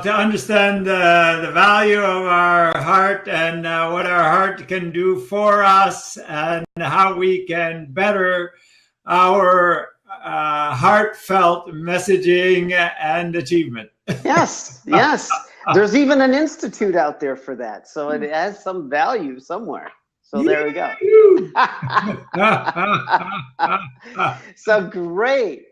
to understand the value of our heart and what our heart can do for us and how we can better our heartfelt messaging and achievement. Yes, yes. There's even an institute out there for that. So it has some value somewhere. So there we go. So great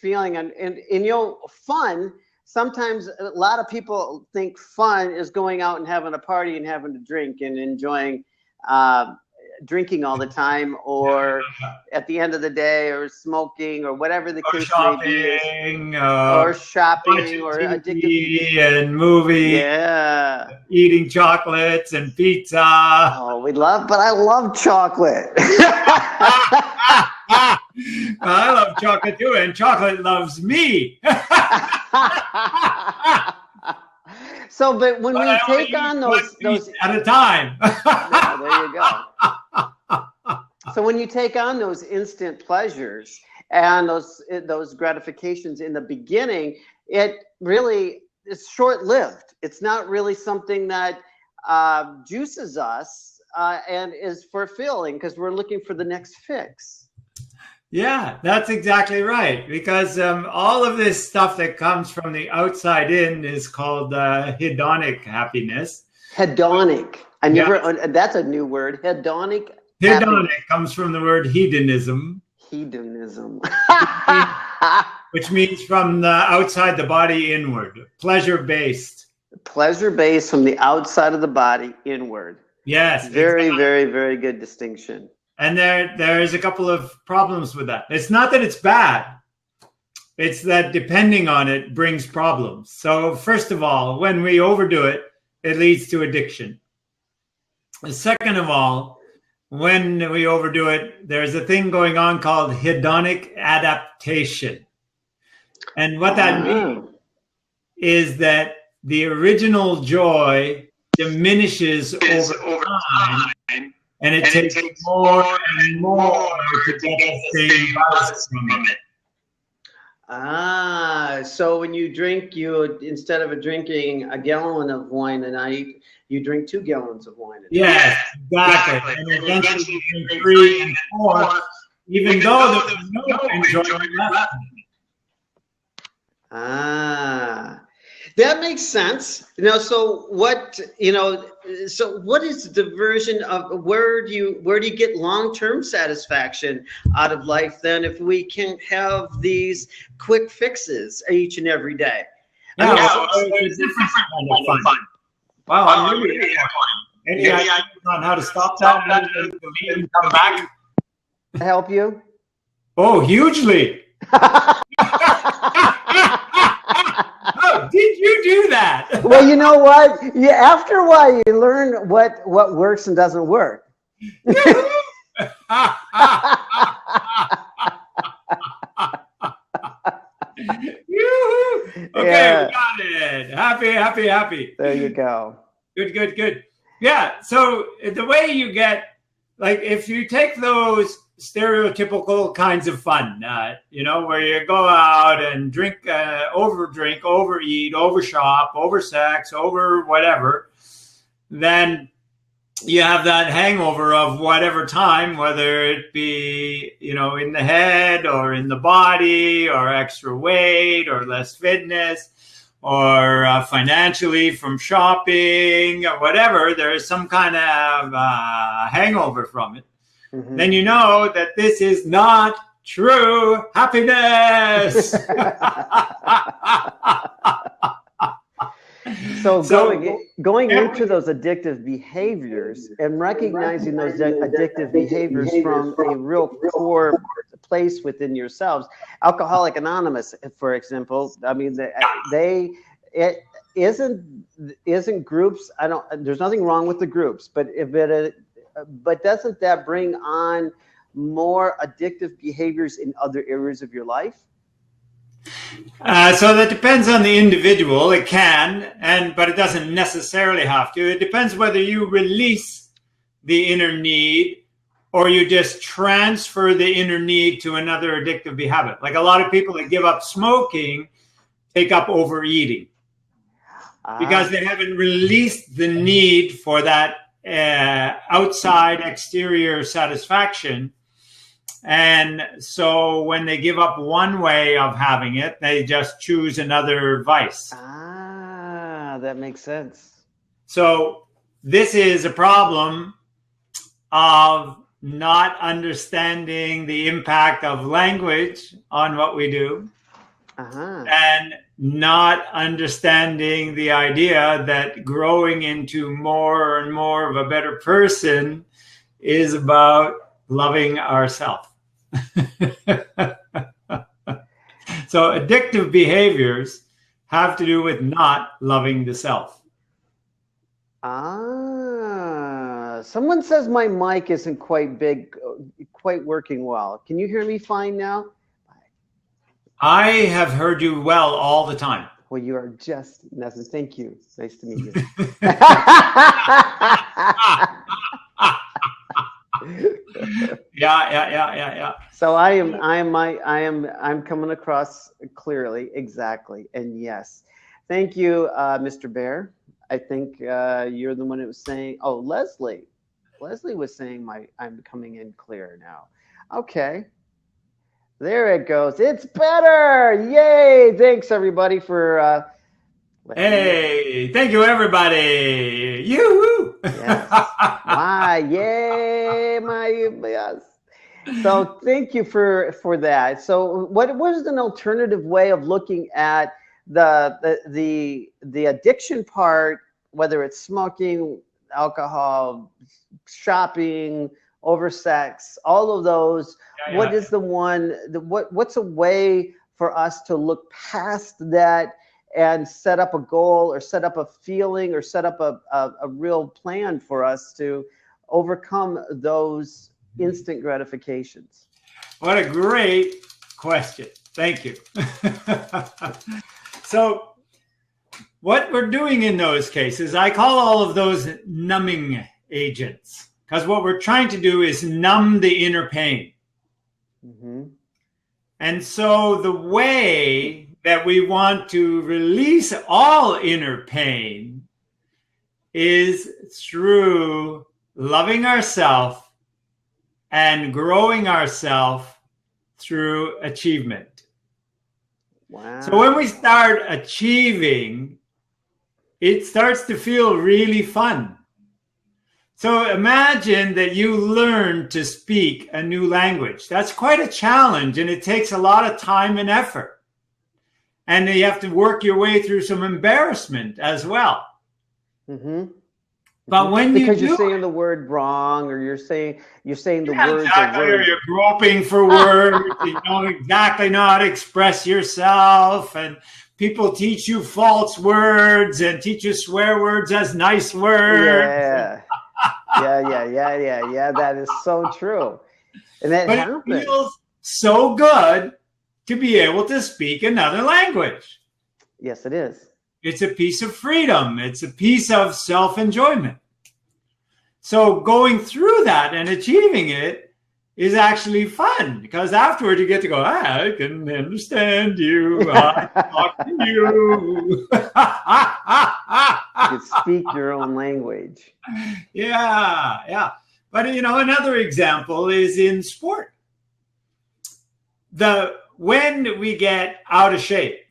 feeling. And you know, fun, sometimes a lot of people think fun is going out and having a party and having a drink and enjoying drinking all the time, or at the end of the day, or smoking, or whatever the case may be, or shopping, or addictive and movie, eating chocolates and pizza. Oh, but I love chocolate. I love chocolate too, and chocolate loves me. So, but when we take on those at a time. Yeah, there you go. So when you take on those instant pleasures and those gratifications in the beginning, it really is short-lived. It's not really something that juices us and is fulfilling, because we're looking for the next fix. Yeah, that's exactly right. Because all of this stuff that comes from the outside in is called hedonic happiness. Hedonic. That's a new word. Hedonic. Hedonic comes from the word hedonism. Hedonism. Which means from the outside the body inward. Pleasure-based. Pleasure-based from the outside of the body inward. Yes. Very, very, very good distinction. And there's a couple of problems with that. It's not that it's bad. It's that depending on it brings problems. So first of all, when we overdo it, it leads to addiction. Second of all, when we overdo it, there's a thing going on called hedonic adaptation. And what that means is that the original joy diminishes over time, and it takes more and more to get the same buzz from it. So when you drink, instead of drinking a gallon of wine a night, you drink 2 gallons of wine a night. Yes, exactly. And eventually you drink 3 and 4, even though there's no enjoyment left. That makes sense. So what is the diversion of where do you get long-term satisfaction out of life then, if we can't have these quick fixes each and every day? There's a different kind of fun. Wow, I'm really any ideas on how to stop that and come back? Help you? Oh, hugely. Oh, did you do that? Well, you know what? After a while, you learn what works and doesn't work. Okay, we got it. Happy. There you go. Good. Yeah, so the way you get, like, if you take those stereotypical kinds of fun, where you go out and drink, overdrink, overeat, overshop, oversex, over whatever, then you have that hangover of whatever time, whether it be, in the head or in the body, or extra weight or less fitness, or financially from shopping or whatever. There is some kind of hangover from it. Mm-hmm. Then you know that this is not true happiness. So going into those addictive behaviors and recognizing those addictive behaviors from a real core place within yourselves. Alcoholics Anonymous, for example, I mean, it isn't groups. There's nothing wrong with the groups, but but doesn't that bring on more addictive behaviors in other areas of your life? So that depends on the individual. It can, but it doesn't necessarily have to. It depends whether you release the inner need or you just transfer the inner need to another addictive habit. Like a lot of people that give up smoking, take up overeating because they haven't released the need for that outside exterior satisfaction. And so when they give up one way of having it, they just choose another vice. That makes sense. So this is a problem of not understanding the impact of language on what we do, and not understanding the idea that growing into more and more of a better person is about loving ourselves. So addictive behaviors have to do with not loving the self. Someone says my mic isn't quite working well. Can you hear me fine now? I have heard you well all the time. Well, you are just nothing. Thank you. Nice to meet you. Yeah. So I'm coming across clearly, exactly, and yes, thank you, Mr. Bear. I think you're the one who was saying. Oh, Leslie was saying I'm coming in clear now. Okay, there it goes. It's better. Yay! Thanks everybody for. Hey, thank you everybody. Yoo-hoo! Yes. Why? Yay! Yes. So thank you for that. So what was an alternative way of looking at the addiction part, whether it's smoking, alcohol, shopping, oversex, all of those? Yeah. What is what's a way for us to look past that and set up a goal or set up a feeling or set up a real plan for us to overcome those instant gratifications? What a great question. Thank you. So what we're doing in those cases, I call all of those numbing agents, because what we're trying to do is numb the inner pain. Mm-hmm. And so the way that we want to release all inner pain is through loving ourselves and growing ourselves through achievement. Wow. So when we start achieving, it starts to feel really fun. So imagine that you learn to speak a new language. That's quite a challenge, and it takes a lot of time and effort. And you have to work your way through some embarrassment as well. Mm-hmm. But when you're saying the word wrong, or you're saying the words, exactly, or you're groping for words, you don't exactly know how to express yourself, and people teach you false words and teach you swear words as nice words. Yeah. That is so true, and that happens. It feels so good to be able to speak another language. Yes, it is. It's a piece of freedom. It's a piece of self-enjoyment. So going through that and achieving it is actually fun, because afterward you get to go, I can understand you. I can talk to you. You can speak your own language. Yeah. But, another example is in sport. When we get out of shape,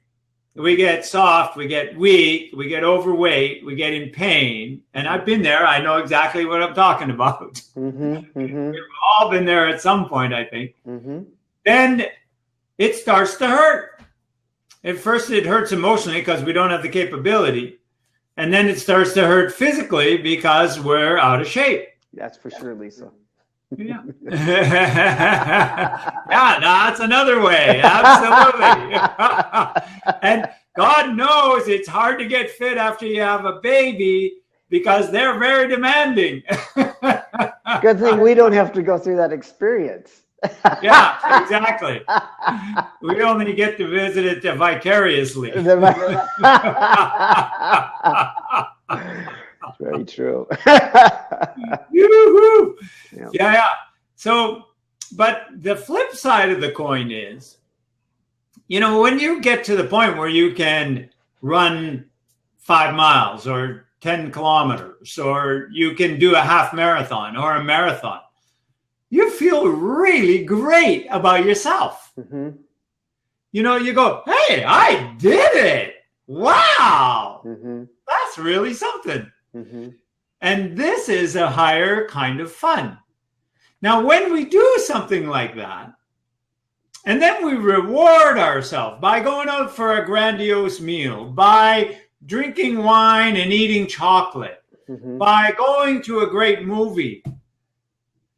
we get soft, we get weak, we get overweight, we get in pain. And I've been there. I know exactly what I'm talking about. Mm-hmm. We've all been there at some point, I think. Mm-hmm. Then it starts to hurt. At first, it hurts emotionally because we don't have the capability. And then it starts to hurt physically because we're out of shape. That's for sure, Lisa. Yeah. Yeah, that's another way. Absolutely. And God knows it's hard to get fit after you have a baby, because they're very demanding. Good thing we don't have to go through that experience. Yeah, exactly. We only get to visit it vicariously. Very true. Yeah. So, but the flip side of the coin is you know, when you get to the point where you can run 5 miles or 10 kilometers, or you can do a half marathon or a marathon, you feel really great about yourself. Mm-hmm. You know, you go, hey, I did it. Wow. Mm-hmm. That's really something. Mm-hmm. And this is a higher kind of fun. Now, when we do something like that, and then we reward ourselves by going out for a grandiose meal, by drinking wine and eating chocolate, Mm-hmm. by going to a great movie,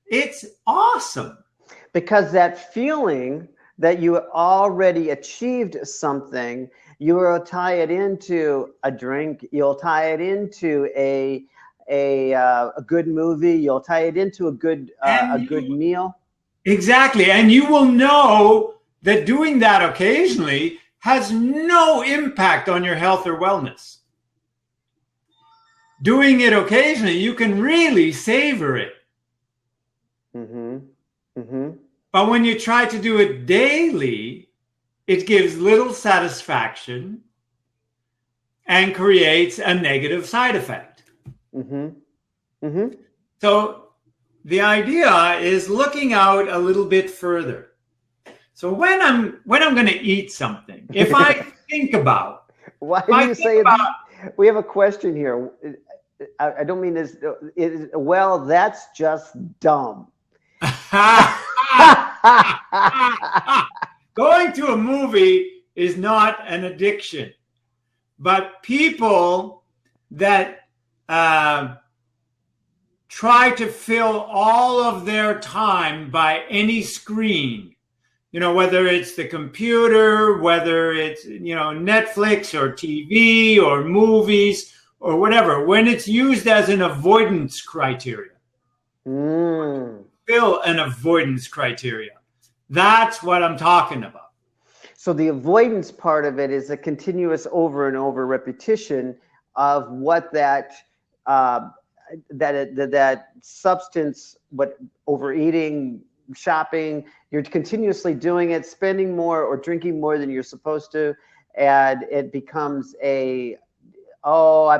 it's awesome. Because that feeling that you already achieved something, you will tie it into a drink, you'll tie it into a good movie, you'll tie it into a good meal. Exactly. And you will know that doing that occasionally has no impact on your health or wellness. Doing it occasionally, you can really savor it. Mm-hmm. Mm-hmm. But when you try to do it daily, it gives little satisfaction and creates a negative side effect. Mm-hmm. Mm-hmm. So the idea is looking out a little bit further. So when I'm going to eat something, if I think about, why do you say about, we have a question here. I don't mean this. Well, that's just dumb. Going to a movie is not an addiction, but people that try to fill all of their time by any screen, you know, whether it's the computer, whether it's, you know, Netflix or TV or movies or whatever, when it's used as an avoidance criteria. Fill an avoidance criteria. That's what I'm talking about. So the avoidance part of it is a continuous over and over repetition of what that substance, what overeating, shopping, you're continuously doing it, spending more or drinking more than you're supposed to, and it becomes I'm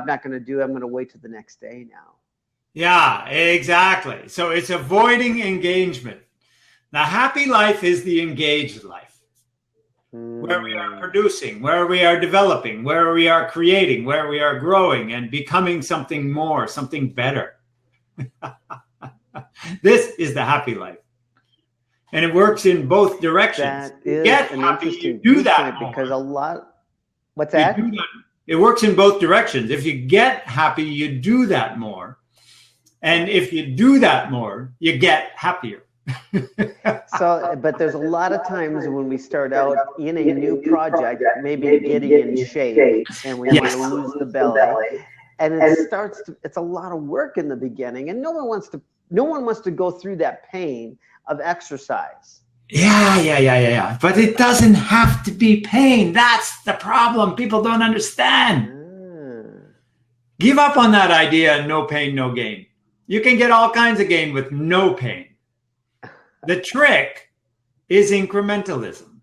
not going to do it. I'm going to wait till the next day now. Yeah, exactly. So it's avoiding engagement. Now, happy life is the engaged life, where we are producing, where we are developing, where we are creating, where we are growing and becoming something more, something better. This is the happy life. And it works in both directions. That is Get an happy, interesting you do that because more. What's that? It works in both directions. If you get happy, you do that more. And if you do that more, you get happier. But there's a lot of times when we start out in a new project, maybe getting in shape, and we want to lose the belly, and it's a lot of work in the beginning, and no one wants to go through that pain of exercise. Yeah. But it doesn't have to be pain. That's the problem. People don't understand. Give up on that idea, no pain, no gain. You can get all kinds of gain with no pain. The trick is incrementalism.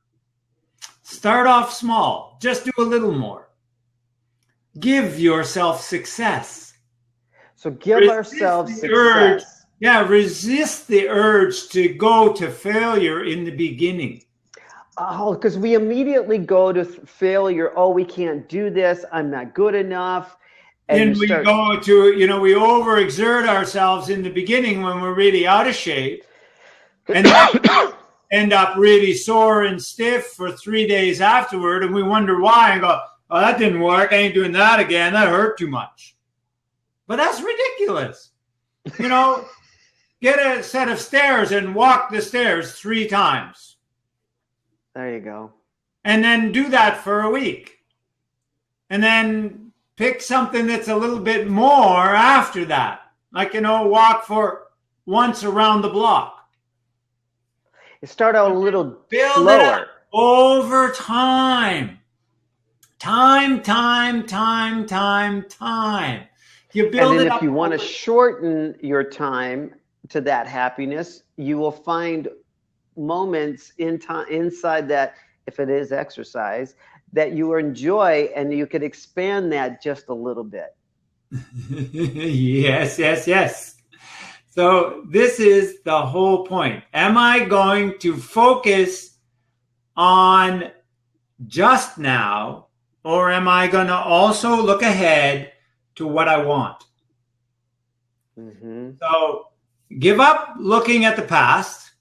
Start off small. Just do a little more. Give yourself success. So give ourselves success. Urge. Yeah, resist the urge to go to failure in the beginning. Oh, because we immediately go to failure. Oh, we can't do this. I'm not good enough. And we go to, we overexert ourselves in the beginning when we're really out of shape. And end up really sore and stiff for 3 days afterward. And we wonder why and go, oh, that didn't work. I ain't doing that again. That hurt too much. But that's ridiculous. Get a set of stairs and walk the stairs 3 times. There you go. And then do that for a week. And then pick something that's a little bit more after that. Like, walk for once around the block. You start out a little Build slower. It up over time. Time. You build and then it up. If you want to shorten your time to that happiness, you will find moments inside that if it is exercise, that you enjoy, and you could expand that just a little bit. Yes, yes, yes. So this is the whole point. Am I going to focus on just now, or am I going to also look ahead to what I want? Mm-hmm. So give up looking at the past.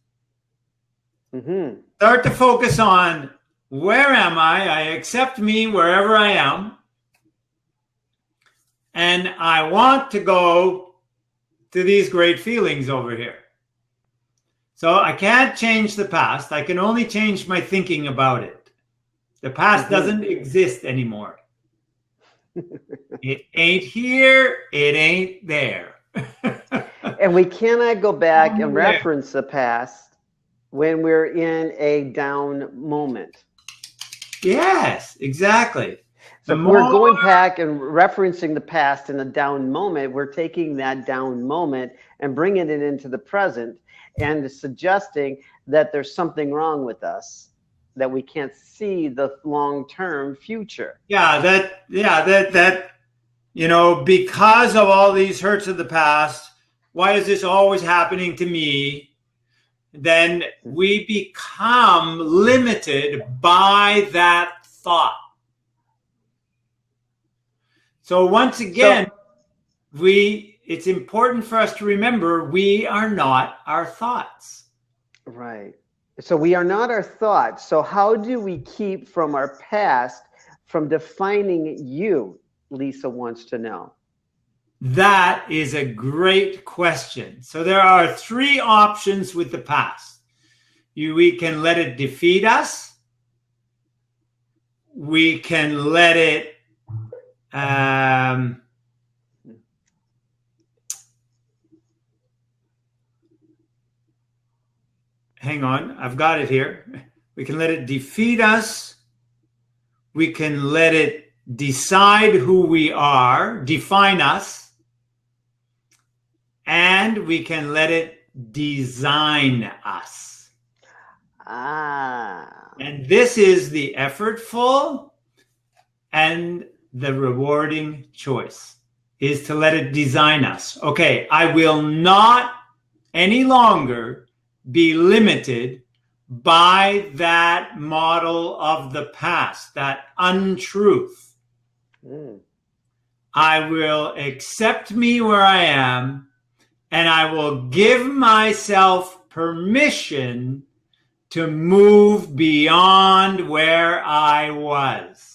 Mm-hmm. Start to focus on, where am I? I accept me wherever I am. And I want to go to these great feelings over here. So I can't change the past. I can only change my thinking about it. The past doesn't exist anymore. It ain't here. It ain't there. And we cannot go back and reference the past when we're in a down moment. Yes, exactly. So if we're going back and referencing the past in a down moment, we're taking that down moment and bringing it into the present and suggesting that there's something wrong with us, that we can't see the long-term future. Yeah, that because of all these hurts of the past, why is this always happening to me? Then we become limited by that thought. So once again, it's important for us to remember we are not our thoughts. Right. So we are not our thoughts. So how do we keep from our past from defining you? Lisa wants to know. That is a great question. So there are 3 options with the past. We can let it defeat us. We can let it hang on, I've got it here. We can let it defeat us. We can let it decide who we are, define us. And we can let it design us. And this is the effortful and the rewarding choice, is to let it design us. Okay, I will not any longer be limited by that model of the past, that untruth. I will accept me where I am, and I will give myself permission to move beyond where I was.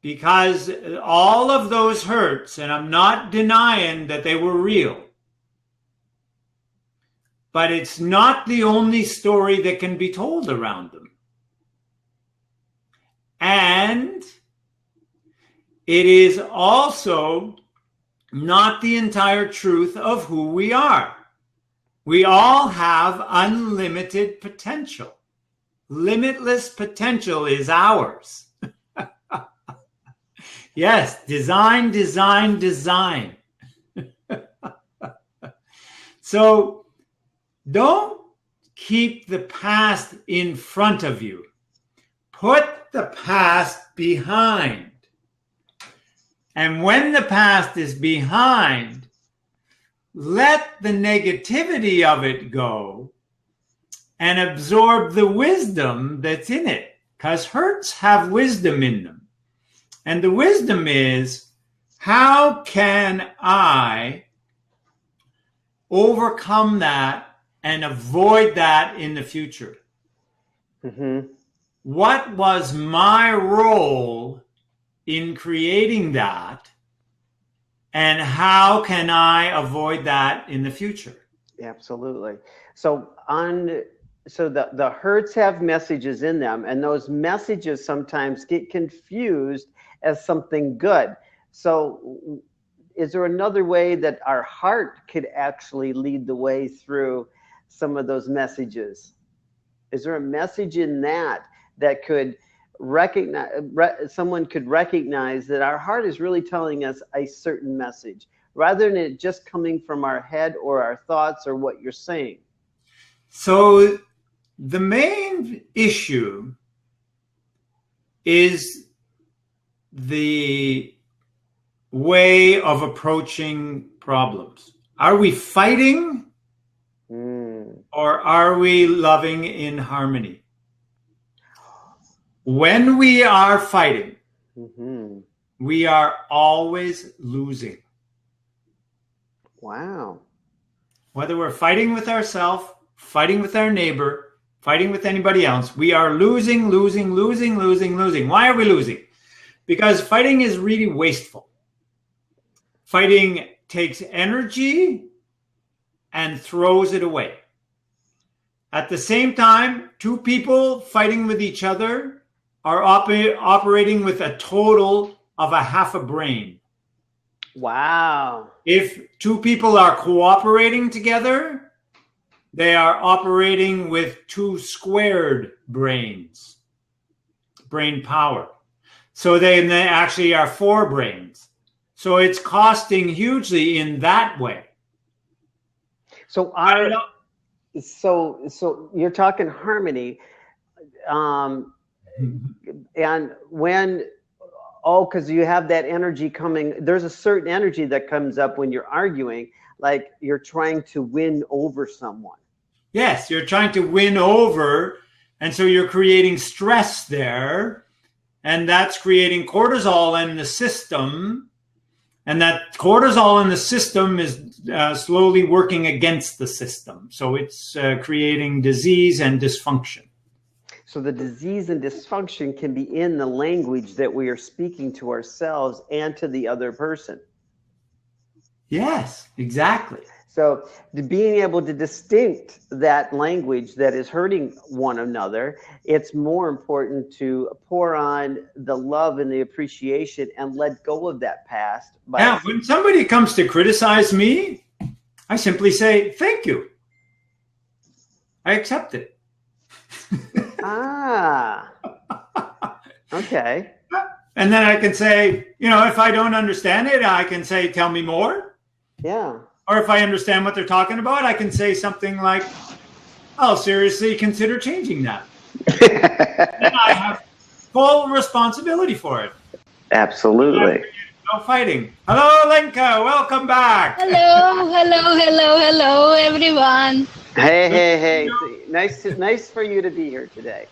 Because all of those hurts, and I'm not denying that they were real, but it's not the only story that can be told around them. And it is also not the entire truth of who we are. We all have unlimited potential. Limitless potential is ours. Yes, design, design, design. So don't keep the past in front of you. Put the past behind. And when the past is behind, let the negativity of it go and absorb the wisdom that's in it, because hurts have wisdom in them. And the wisdom is, how can I overcome that and avoid that in the future? What was my role in creating that? And how can I avoid that in the future? Absolutely. So the hurts have messages in them, and those messages sometimes get confused as something good. So is there another way that our heart could actually lead the way through some of those messages? Is there a message in that could someone could recognize that our heart is really telling us a certain message, rather than it just coming from our head or our thoughts or what you're saying? So the main issue is the way of approaching problems. Are we fighting or are we loving in harmony? When we are fighting, we are always losing. Wow. Whether we're fighting with ourselves, fighting with our neighbor, fighting with anybody else, we are losing. Why are we losing? Because fighting is really wasteful. Fighting takes energy and throws it away. At the same time, two people fighting with each other are operating with a total of a half a brain. Wow. If two people are cooperating together, they are operating with 2 squared brains, brain power. So they actually are 4 brains. So it's costing hugely in that way. So so you're talking harmony, and when because you have that energy coming. There's a certain energy that comes up when you're arguing, like you're trying to win over someone. Yes, you're trying to win over, and so you're creating stress there, and that's creating cortisol in the system, and that cortisol in the system is slowly working against the system. So it's creating disease and dysfunction. So the disease and dysfunction can be in the language that we are speaking to ourselves and to the other person. Yes, exactly. So being able to distinct that language that is hurting one another, it's more important to pour on the love and the appreciation and let go of that past. Yeah, when somebody comes to criticize me, I simply say, thank you. I accept it. Okay. And then I can say, if I don't understand it, I can say, tell me more. Yeah. Or if I understand what they're talking about, I can say something like, I'll seriously consider changing that. And I have full responsibility for it. Absolutely. No fighting. Hello, Lenka. Welcome back. Hello, everyone. Hey. Nice for you to be here today.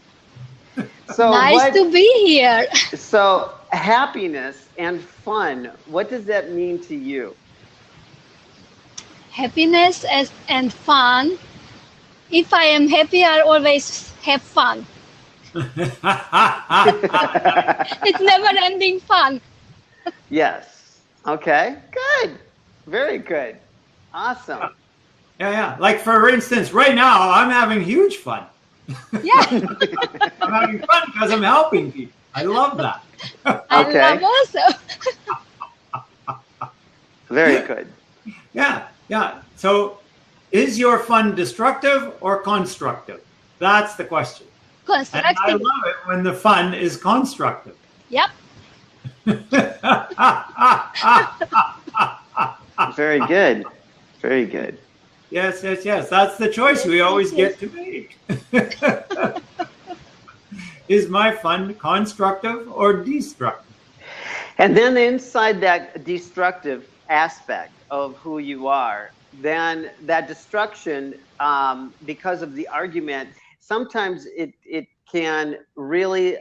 So nice to be here. So happiness and fun, what does that mean to you? Happiness and fun. If I am happy, I always have fun. It's never ending fun. Yes. Okay. Good. Very good. Awesome. Yeah. Like, for instance, right now, I'm having huge fun. Yeah. I'm having fun because I'm helping people. I love that. I love also. Very good. Yeah. So, is your fun destructive or constructive? That's the question. Constructive. And I love it when the fun is constructive. Yep. Very good. Very good. Yes. That's the choice we always get to make. Is my fun constructive or destructive? And then inside that destructive aspect of who you are, then that destruction, because of the argument, sometimes it can really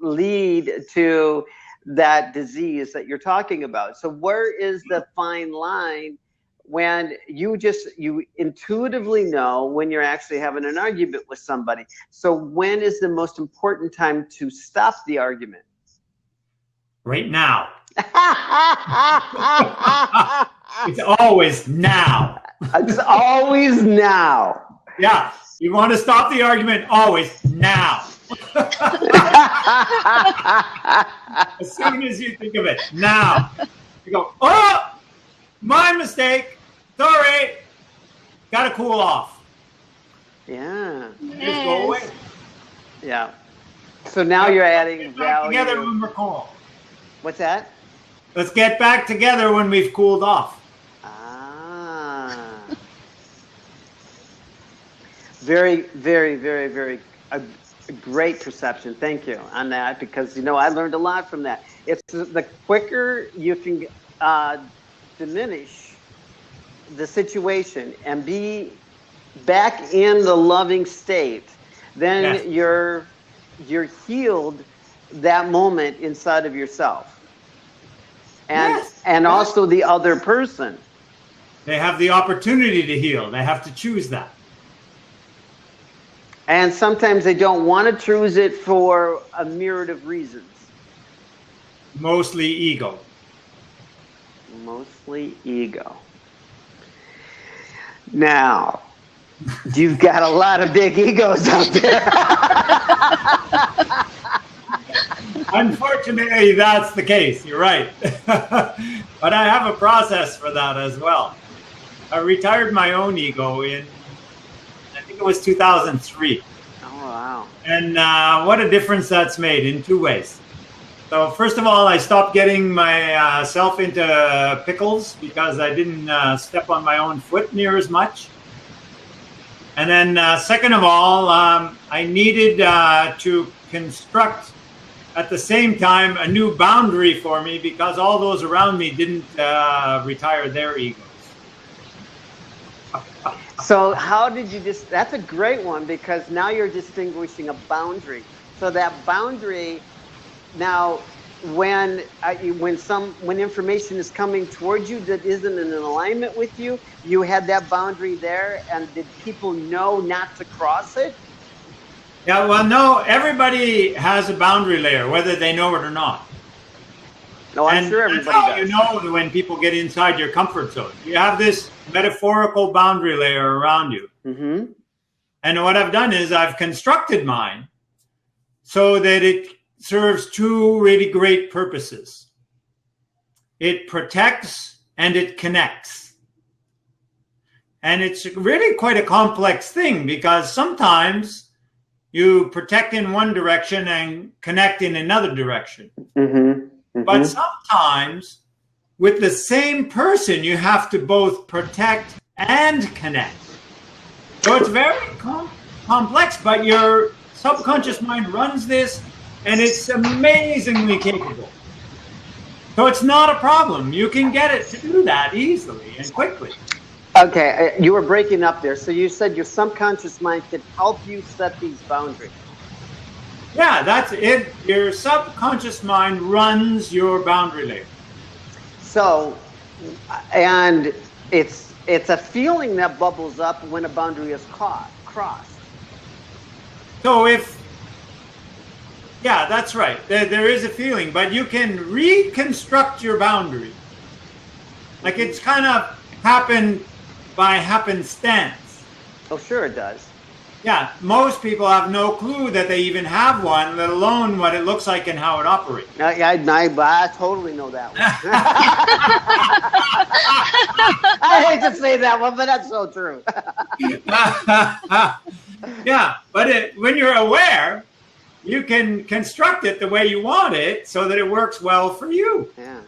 lead to that disease that you're talking about. So where is the fine line when you intuitively know when you're actually having an argument with somebody? So when is the most important time to stop the argument? Right now. It's always now. It's always now. Yeah. You want to stop the argument, always now. As soon as you think of it, now. You go, oh, my mistake. Sorry. Got to cool off. Yeah. Just go away. Yeah. So now you're adding value. Together when we're cool. What's that? Let's get back together when we've cooled off. Very, very, very, very a great perception. Thank you on that, because I learned a lot from that. It's the quicker you can diminish the situation and be back in the loving state, then you're healed that moment inside of yourself, and also the other person. They have the opportunity to heal. They have to choose that. And sometimes they don't want to choose it for a myriad of reasons. Mostly ego. Mostly ego. Now, you've got a lot of big egos out there. Unfortunately, that's the case. You're right. But I have a process for that as well. I retired my own ego in, I think it was 2003. Oh, wow. And what a difference that's made in two ways. So first of all, I stopped getting myself into pickles because I didn't step on my own foot near as much. And then second of all, I needed to construct at the same time a new boundary for me, because all those around me didn't retire their egos. So how did you that's a great one, because now you're distinguishing a boundary. So that boundary, now when information is coming towards you that isn't in alignment with you, you had that boundary there, and did people know not to cross it? Yeah, well, no, everybody has a boundary layer, whether they know it or not. No, I'm sure everybody that's how does. You know when people get inside your comfort zone. You have this metaphorical boundary layer around you. Mm-hmm. And what I've done is I've constructed mine so that it serves two really great purposes. It protects and it connects. And it's really quite a complex thing, because sometimes you protect in one direction and connect in another direction. Mm-hmm. Mm-hmm. But sometimes with the same person, you have to both protect and connect. So it's very complex, but your subconscious mind runs this, and it's amazingly capable. So it's not a problem. You can get it to do that easily and quickly. Okay, you were breaking up there. So you said your subconscious mind could help you set these boundaries. Yeah, that's it. Your subconscious mind runs your boundary layer. So, and it's a feeling that bubbles up when a boundary is crossed. So yeah, that's right. There is a feeling, but you can reconstruct your boundary. Like it's kind of happened by happenstance. Oh, sure it does. Yeah, most people have no clue that they even have one, let alone what it looks like and how it operates. I totally know that one. I hate to say that one, but that's so true. Yeah, but when you're aware, you can construct it the way you want it so that it works well for you. Yeah.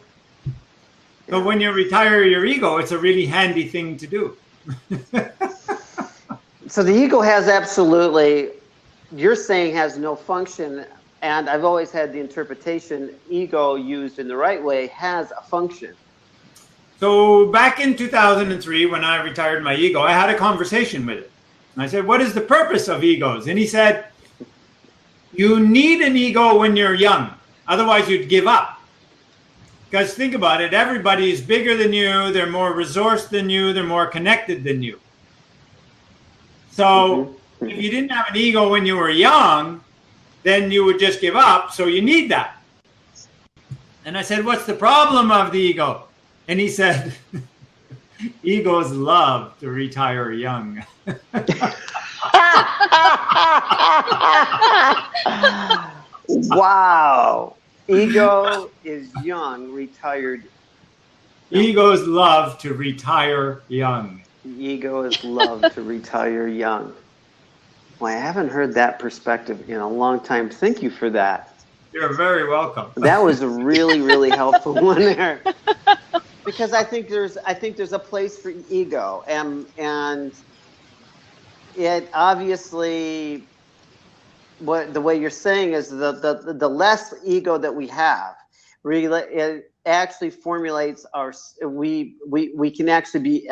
So when you retire your ego, it's a really handy thing to do. So the ego has you're saying has no function, and I've always had the interpretation ego used in the right way has a function. So back in 2003, when I retired my ego, I had a conversation with it. And I said, what is the purpose of egos? And he said, you need an ego when you're young. Otherwise, you'd give up. Because think about it, everybody is bigger than you, they're more resourced than you, they're more connected than you. So if you didn't have an ego when you were young, then you would just give up. So you need that. And I said, what's the problem of the ego? And he said, egos love to retire young. Wow. Ego is young, retired. Egos love to retire young. Ego is love to retire young. Well, I haven't heard that perspective in a long time. Thank you for that. You're very welcome. That was a really, really helpful one there. Because I think there's a place for ego, and it obviously, what the way you're saying is the less ego that we have, really, it actually formulates our, we can actually be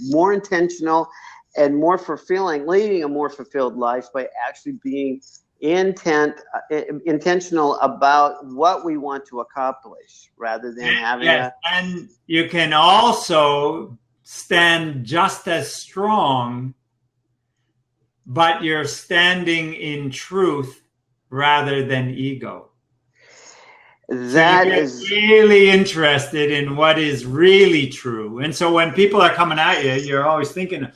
more intentional and more fulfilling, leading a more fulfilled life by actually being intentional about what we want to accomplish rather than having and you can also stand just as strong, but you're standing in truth rather than ego. That so is really interested in what is really true. And so when people are coming at you, you're always thinking,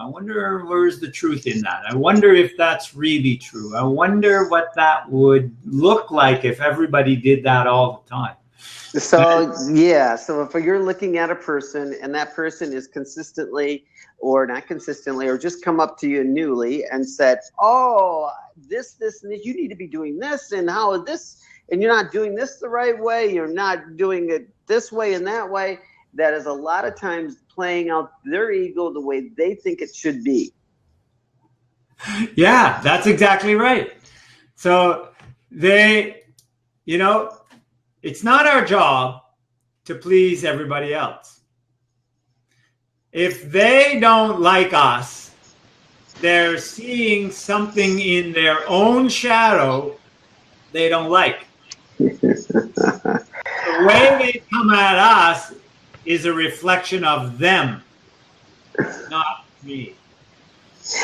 I wonder where's the truth in that. I wonder if that's really true. I wonder what that would look like if everybody did that all the time. So, yeah. So if you're looking at a person and that person is consistently or not consistently or just come up to you newly and said, oh, this, and this, you need to be doing this, and how is this, and you're not doing this the right way, you're not doing it this way and that way, that is a lot of times playing out their ego the way they think it should be. Yeah, that's exactly right. So they, it's not our job to please everybody else. If they don't like us, they're seeing something in their own shadow they don't like. The way they come at us is a reflection of them, not me.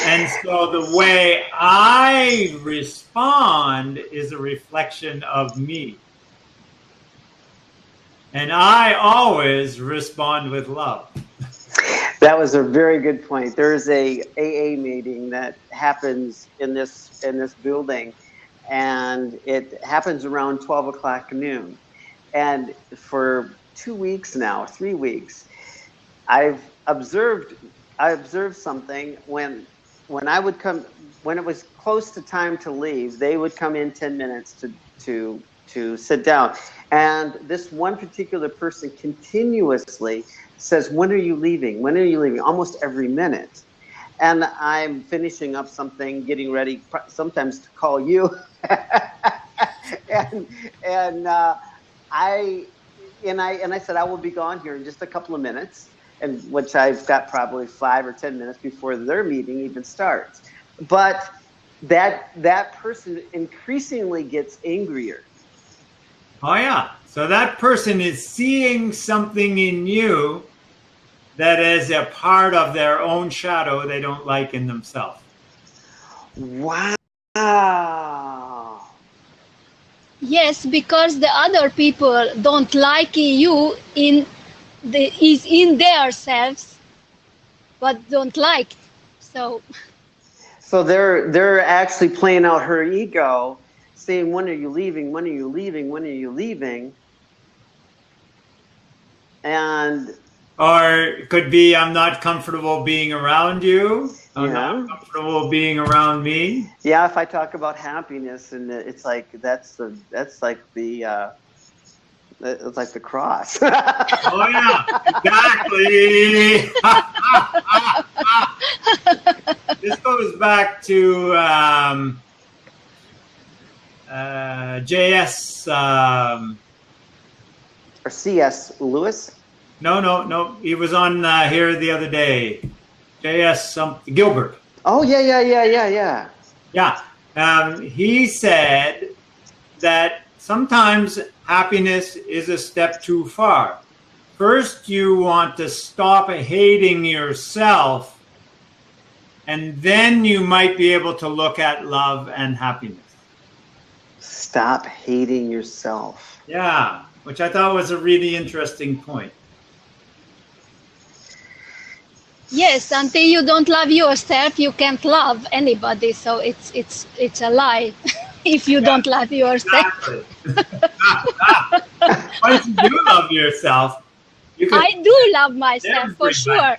And so the way I respond is a reflection of me. And I always respond with love. That was a very good point. There's a AA meeting that happens in this building, and it happens around 12 o'clock noon. And for 2 weeks now, 3 weeks, I observed something when I would come, when it was close to time to leave, they would come in 10 minutes to sit down. And this one particular person continuously says, when are you leaving? When are you leaving? Almost every minute. And I'm finishing up something, getting ready, sometimes to call you. and I said, I will be gone here in just a couple of minutes, and which I've got probably 5 or 10 minutes before their meeting even starts. But that person increasingly gets angrier. Oh yeah. So that person is seeing something in you that is a part of their own shadow they don't like in themselves. Wow. Yes, because the other people don't like you in their selves, but don't like. So they're actually playing out her ego, saying, when are you leaving? When are you leaving? When are you leaving? And or it could be, I'm not comfortable being around you. I'm not comfortable being around me. Yeah, if I talk about happiness, and it's like that's like the cross. Oh yeah, exactly. This goes back to J.S. Or C.S. Lewis. No. He was on here the other day. J.S. Gilbert. Oh yeah. Yeah. He said that sometimes happiness is a step too far. First, you want to stop hating yourself, and then you might be able to look at love and happiness. Stop hating yourself. Yeah, which I thought was a really interesting point. yes, until you don't love yourself, you can't love anybody. So it's a lie if you don't love yourself. Exactly. Once you do love yourself, you can I do love myself for sure.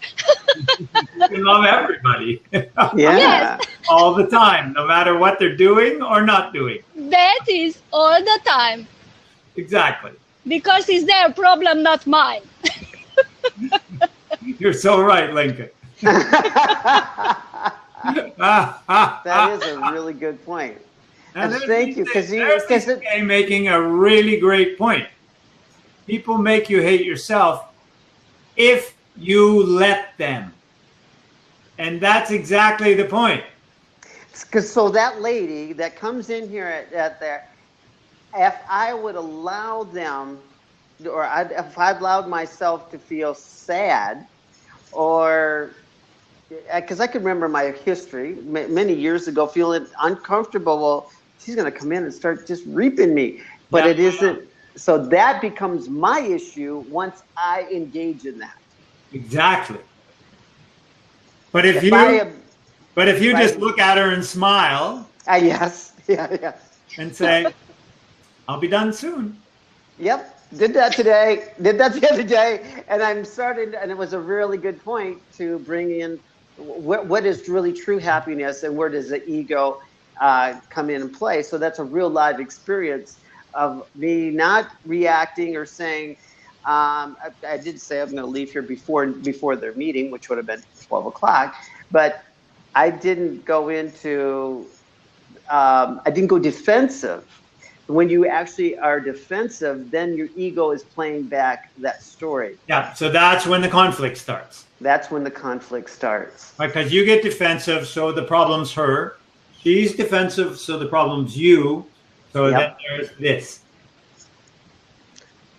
You can love everybody. Yeah. Yes. All the time, no matter what they're doing or not doing. That is all the time. Exactly. Because it's their problem, not mine. You're so right, Lincoln. That is a really good point. And thank you, because making a really great point. People make you hate yourself if you let them, and that's exactly the point. Because so that lady that comes in here at there, if I would allow them, or if I allowed myself to feel sad, or because I could remember my history many years ago, feeling uncomfortable. Well, she's going to come in and start just reaping me, but it isn't. So that becomes my issue once I engage in that. Exactly. But if you just look at her and smile, yes, and say, "I'll be done soon." Yep. Did that today. Did that the other day, and I'm starting. And it was a really good point to bring in what is really true happiness, and where does the ego come in and play. So that's a real live experience of me not reacting or saying. I did say I'm going to leave here before their meeting, which would have been 12 o'clock, but I didn't go into. I didn't go defensive. When you actually are defensive, then your ego is playing back that story. Yeah, so that's when the conflict starts. That's when the conflict starts. Because you get defensive, so the problem's her. She's defensive, so the problem's you. So then there's this.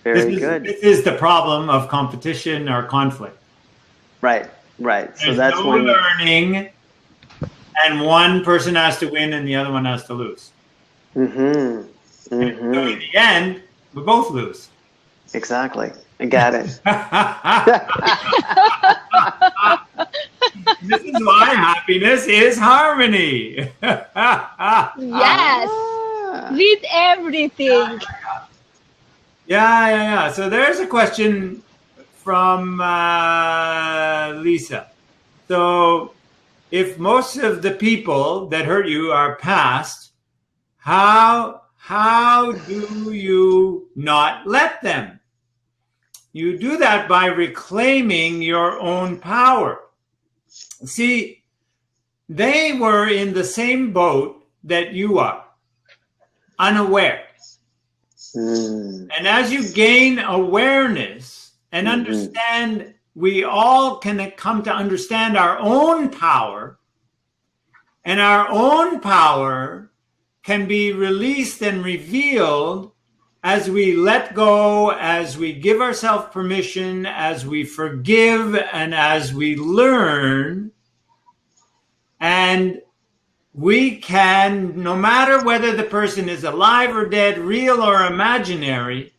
Very good. This is the problem of competition or conflict. Right. So there's that's no when learning, and one person has to win and the other one has to lose. Mm-hmm. Mm-hmm. So in the end, we both lose. Exactly. I got it. This is why happiness is harmony. Yes. With everything. Yeah. So there's a question from Lisa. So if most of the people that hurt you are past, how do you not let them? You do that by reclaiming your own power. See, they were in the same boat that you are, unaware. And as you gain awareness and understand, we all can come to understand our own power, and our own power can be released and revealed as we let go, as we give ourselves permission, as we forgive, and as we learn. And we can, no matter whether the person is alive or dead, real or imaginary,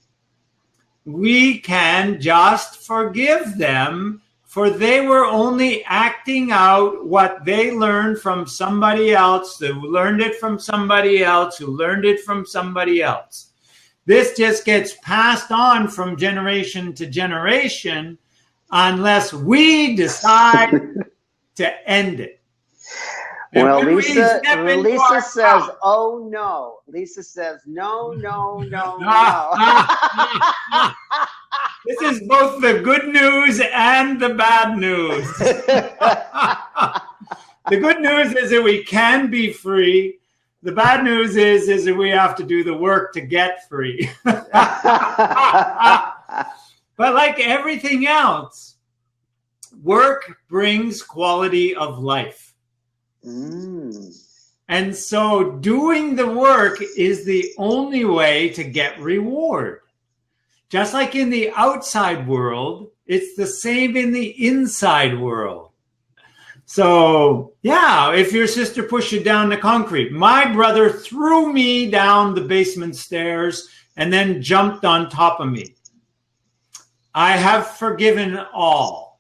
we can just forgive them, for they were only acting out what they learned from somebody else, who learned it from somebody else, who learned it from somebody else. This just gets passed on from generation to generation unless we decide to end it. And well, Lisa says, oh no. Lisa says, no. This is both the good news and the bad news. The good news is that we can be free. The bad news is that we have to do the work to get free. But like everything else, work brings quality of life. And so doing the work is the only way to get reward. Just like in the outside world, it's the same in the inside world. So, yeah, if your sister pushed you down the concrete, my brother threw me down the basement stairs and then jumped on top of me. I have forgiven all.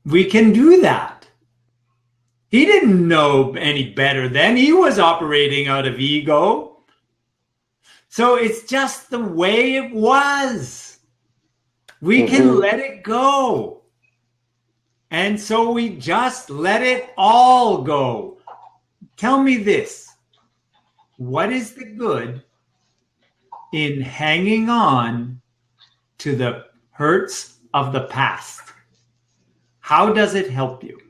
We can do that. He didn't know any better then. He was operating out of ego. So it's just the way it was. We can let it go. And so we just let it all go. Tell me this. What is the good in hanging on to the hurts of the past? how does it help you?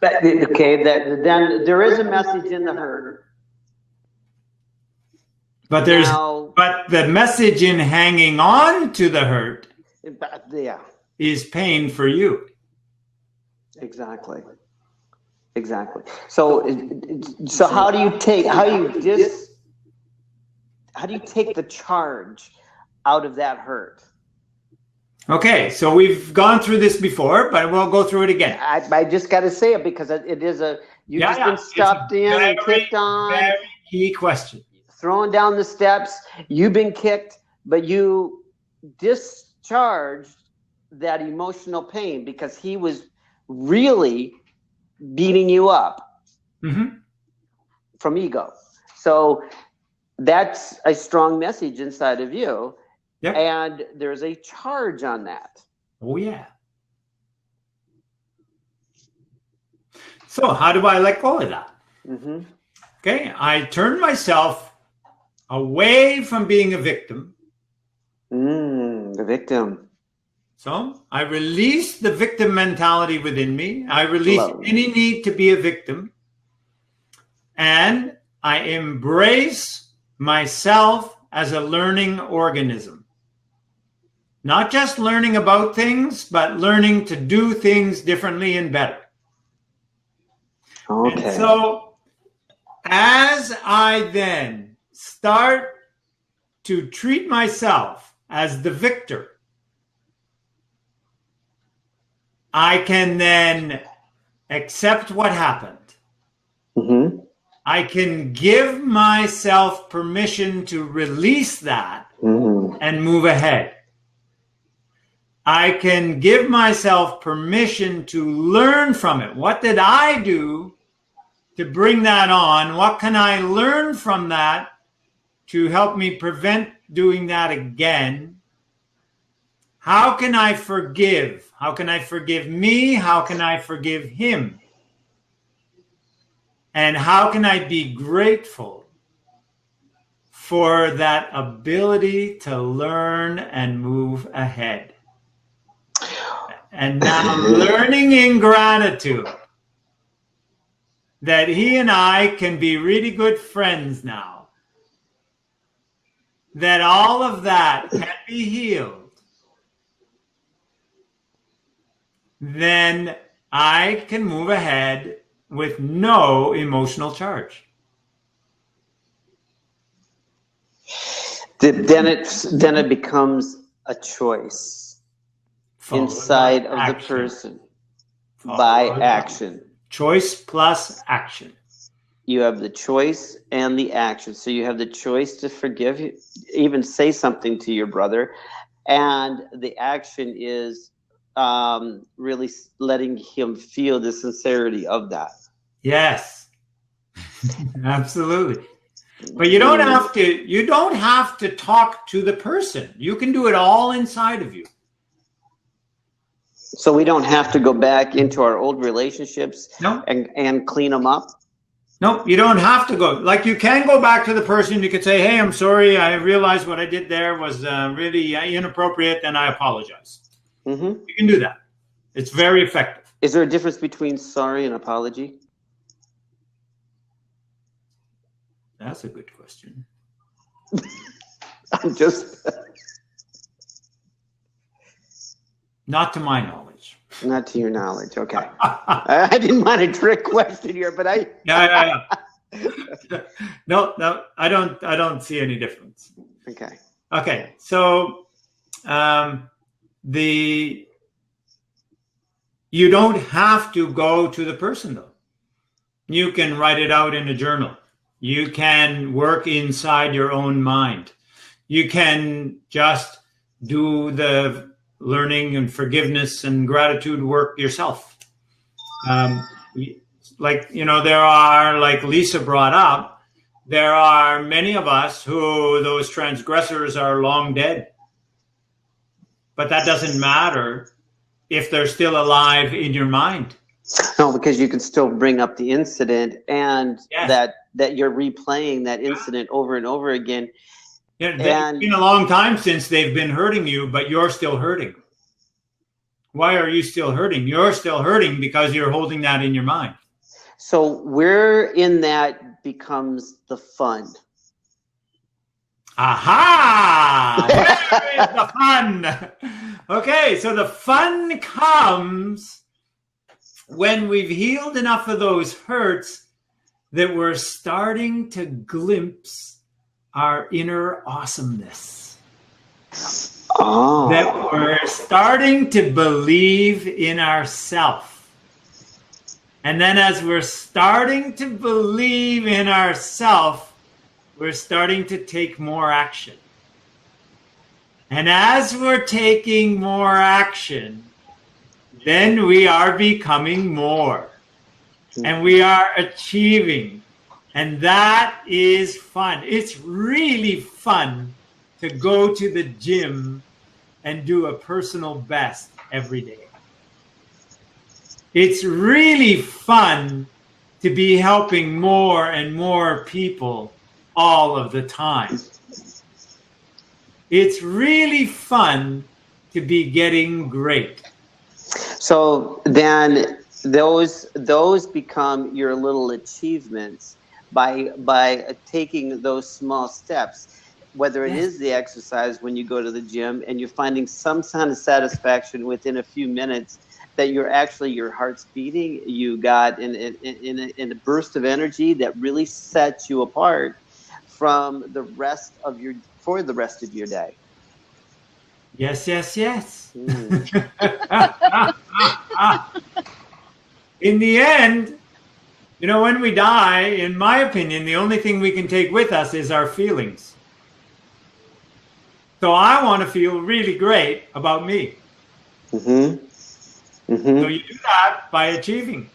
Okay, then there is a message in the hurt. But but the message in hanging on to the hurt is pain for you. Exactly. So how do you take the charge out of that hurt? Okay, so we've gone through this before, but we'll go through it again. I just got to say it because it is been stopped in and kicked on. Very key question. Throwing down the steps, you've been kicked, but you discharged that emotional pain because he was really beating you up from ego. So that's a strong message inside of you. Yep. And there's a charge on that. Oh, yeah. So how do I let go of that? Okay, I turn myself away from being a victim. The victim. So I release the victim mentality within me. I release any need to be a victim. And I embrace myself as a learning organism. Not just learning about things, but learning to do things differently and better. Okay. And so as I then start to treat myself as the victor, I can then accept what happened. I can give myself permission to release that and move ahead. I can give myself permission to learn from it. What did I do to bring that on? What can I learn from that to help me prevent doing that again? How can I forgive? How can I forgive me? How can I forgive him? And how can I be grateful for that ability to learn and move ahead? And now learning in gratitude that he and I can be really good friends now. That all of that can be healed. Then I can move ahead with no emotional charge. Then it becomes a choice. Inside of the person by action. Choice plus action. You have the choice and the action. So you have the choice to forgive, even say something to your brother. And the action is really letting him feel the sincerity of that. Yes, absolutely. But you don't have to talk to the person. You can do it all inside of you. So we don't have to go back into our old relationships and clean them up? No, you don't have to go. Like, you can go back to the person. You could say, hey, I'm sorry. I realized what I did there was really inappropriate, and I apologize. You can do that. It's very effective. Is there a difference between sorry and apology? That's a good question. I'm just... Not to my knowledge. Not to your knowledge. Okay. I didn't want a trick question here, but I. Yeah. No, I don't see any difference. Okay. So, you don't have to go to the person though. You can write it out in a journal. You can work inside your own mind. You can just do the learning and forgiveness and gratitude work yourself. There are, like Lisa brought up, there are many of us who those transgressors are long dead. But that doesn't matter if they're still alive in your mind. No, because you can still bring up the incident and that you're replaying that incident over and over again. Yeah, it's been a long time since they've been hurting you, but you're still hurting. why are you still hurting? You're still hurting because you're holding that in your mind. So where in that becomes the fun? Aha! Where is the fun? Okay, so the fun comes when we've healed enough of those hurts that we're starting to glimpse our inner awesomeness. Oh. That we're starting to believe in ourselves. And then as we're starting to believe in ourselves, we're starting to take more action. And as we're taking more action, then we are becoming more. And we are achieving. And that is fun. It's really fun to go to the gym and do a personal best every day. It's really fun to be helping more and more people all of the time. It's really fun to be getting great. So then those become your little achievements by taking those small steps, whether it is the exercise when you go to the gym and you're finding some kind of satisfaction within a few minutes that your heart's beating, you got in a burst of energy that really sets you apart from the rest of your day. Yes, yes, yes. Mm. In the end, when we die, in my opinion, the only thing we can take with us is our feelings. So I want to feel really great about me. Mm-hmm. Mm-hmm. So you do that by achieving.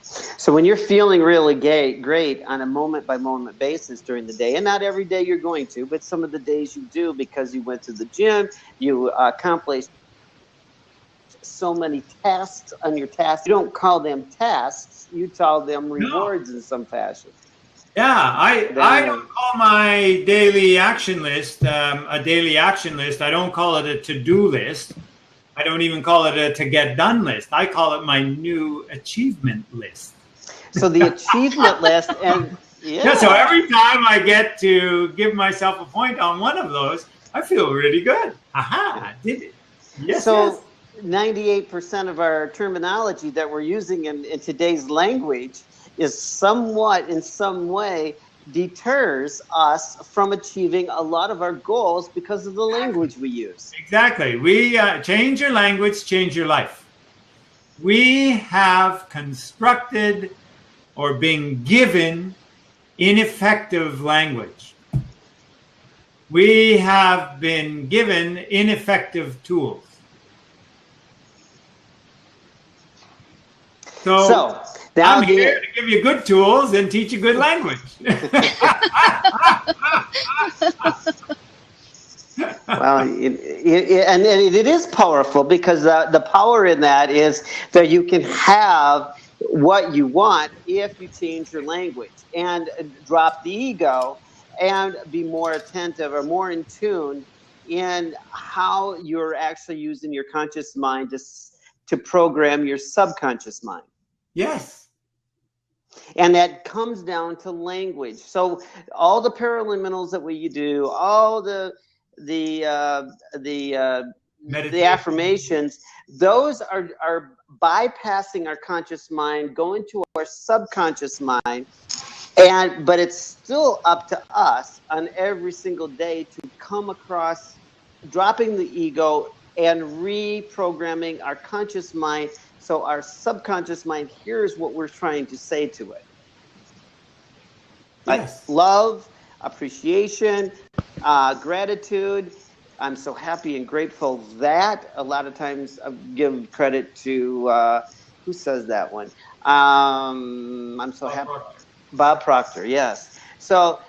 So when you're feeling really great on a moment-by-moment basis during the day, and not every day you're going to, but some of the days you do because you went to the gym, you accomplished so many tasks on your tasks. You don't call them tasks, you call them rewards in some fashion. Yeah, I don't call my daily action list a daily action list. I don't call it a to-do list. I don't even call it a to get done list. I call it my new achievement list. So the achievement list, and so every time I get to give myself a point on one of those, I feel really good. Aha, I did it. Yes. So 98% of our terminology that we're using in today's language is somewhat, in some way, deters us from achieving a lot of our goals because of the language we use. Exactly. We change your language, change your life. We have constructed or been given ineffective language. We have been given ineffective tools. So I'm here to give you good tools and teach you good language. Well, and it is powerful because the power in that is that you can have what you want if you change your language and drop the ego and be more attentive or more in tune in how you're actually using your conscious mind to program your subconscious mind. Yes. And that comes down to language. So all the paraliminals that we do, all the affirmations, those are bypassing our conscious mind, going to our subconscious mind, but it's still up to us on every single day to come across dropping the ego and reprogramming our conscious mind so our subconscious mind hears what we're trying to say to it. Like love, appreciation, gratitude. I'm so happy and grateful that a lot of times I give credit to, who says that one? I'm so happy. Bob Proctor, yes. So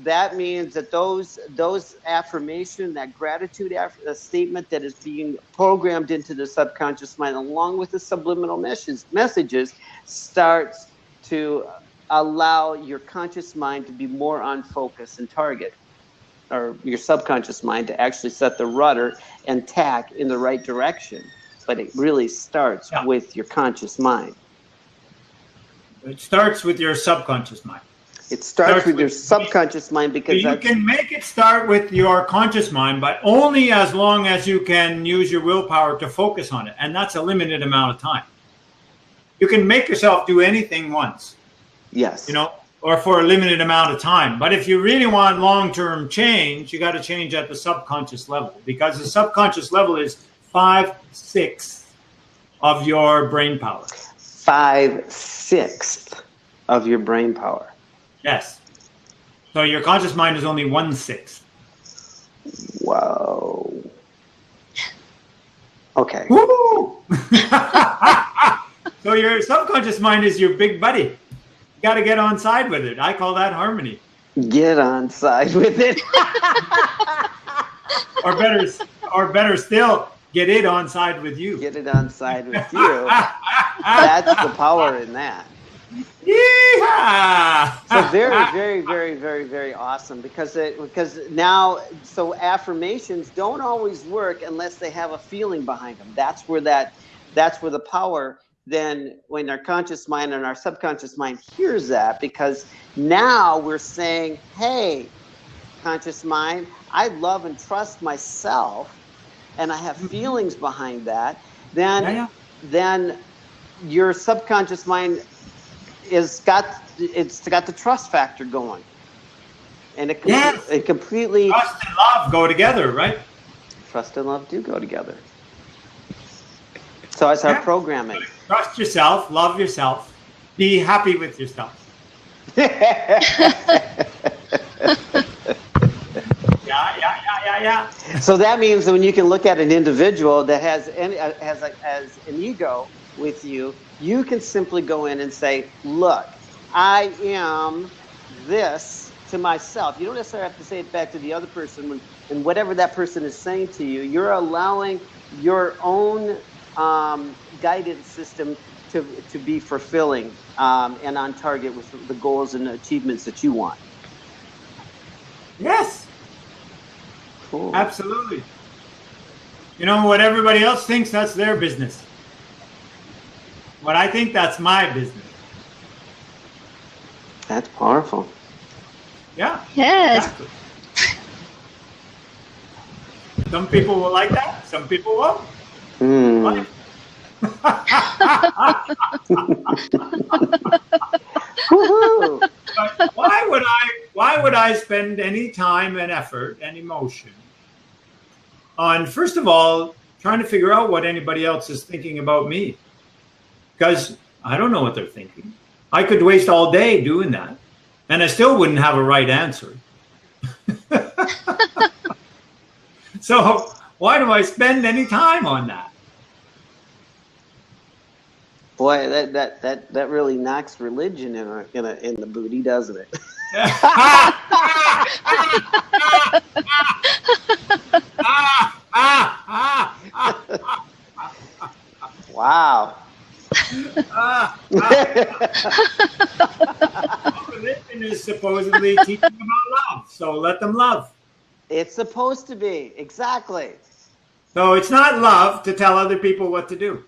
that means that those affirmation, that gratitude statement that is being programmed into the subconscious mind, along with the subliminal messages, starts to allow your conscious mind to be more on focus and target, or your subconscious mind to actually set the rudder and tack in the right direction. but it really starts with your conscious mind. It starts with your subconscious mind. It starts with your subconscious mind, because you can make it start with your conscious mind, but only as long as you can use your willpower to focus on it. And that's a limited amount of time. You can make yourself do anything once. Yes. Or for a limited amount of time. But if you really want long-term change, you got to change at the subconscious level, because the subconscious level is 5/6 of your brain power. 5/6 of your brain power. Yes. So your conscious mind is only 1/6. Whoa. Okay. Woo! So your subconscious mind is your big buddy. You got to get on side with it. I call that harmony. Get on side with it. or better still, get it on side with you. Get it on side with you. That's the power in that. Yeehaw! So very, very, very, very, very awesome, because now, so affirmations don't always work unless they have a feeling behind them. That's where the power, then when our conscious mind and our subconscious mind hears that, because now we're saying, hey, conscious mind, I love and trust myself, and I have feelings behind that, then your subconscious mind it's got the trust factor going, and it completely trust and love go together, right? Trust and love do go together. So it's our programming. Trust yourself, love yourself, be happy with yourself. Yeah. So that means that when you can look at an individual that has an ego with you, you can simply go in and say, look, I am this to myself. You don't necessarily have to say it back to the other person, and whatever that person is saying to you, you're allowing your own guidance system to be fulfilling and on target with the goals and achievements that you want. Yes. Cool. Absolutely. What everybody else thinks, that's their business. What I think, that's my business. That's powerful. Yeah. Yes. Exactly. Some people will like that. Some people won't. But why would I spend any time and effort and emotion on, first of all, trying to figure out what anybody else is thinking about me? Because I don't know what they're thinking. I could waste all day doing that, and I still wouldn't have a right answer. So why do I spend any time on that? Boy, that really knocks religion in the booty, doesn't it? Wow. Religion is supposedly teaching about love, so let them love. It's supposed to be, exactly. So it's not love to tell other people what to do.